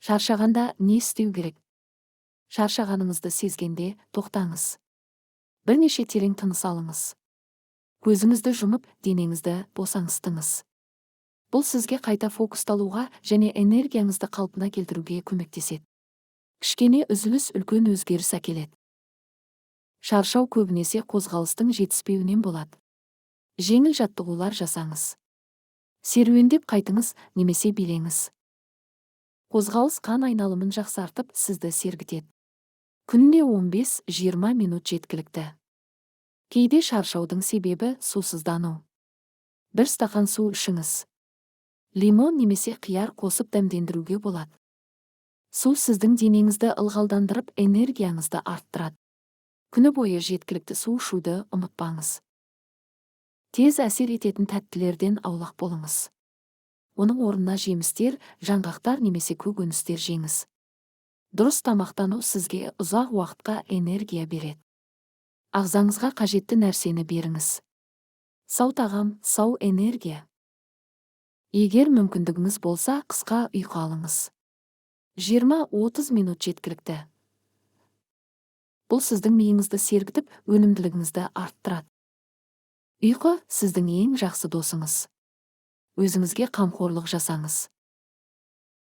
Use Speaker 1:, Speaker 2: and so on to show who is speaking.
Speaker 1: Шаршағанда не істеу керек? Шаршағаныңызды сезгенде тоқтаңыз. Бірнеше терең тыныс алыңыз. Көзіңізді жұмып, денеңізді босаңсытыңыз. Бұл сізге қайта фокусталуға және энергияңызды қалпына келтіруге көмектеседі. Кішкене үзіліс үлкен өзгеріс әкеледі. Шаршау көбінесе қозғалыстың жетіспеуінен болады. Жеңіл жаттығулар жасаңыз. Серуендеп қайтыңыз немесе билеңіз. Қозғалыс қан айналымын жақсартып, сізді сергітеді. Күніне 15-20 минут жеткілікті. Кейде шаршаудың себебі сусыздану. Бір стақан су ішіңіз. Лимон немесе қияр қосып дәмдендіруге болады. Су сіздің денеңізді ылғалдандырып, энергияңызды арттырады. Күні бойы жеткілікті су ішуді ұмытпаңыз. Тез әсер ететін тәттілерден аулақ болыңыз. Оның орнына жемістер, жаңғақтар немесе көкөністер жеңіз. Дұрыс тамақтану сізге ұзақ уақытқа энергия береді. Ағзаңызға қажетті нәрсені беріңіз. Сау тағам, сау энергия. Егер мүмкіндігіңіз болса, қысқа ұйқы алыңыз. 20-30 минут жеткілікті. Бұл сіздің миыңызды сергітіп, өнімділігіңізді арттырады. Ұйқы сіздің ең жақсы досыңыз. Өзіңізге қамқорлық жасаңыз.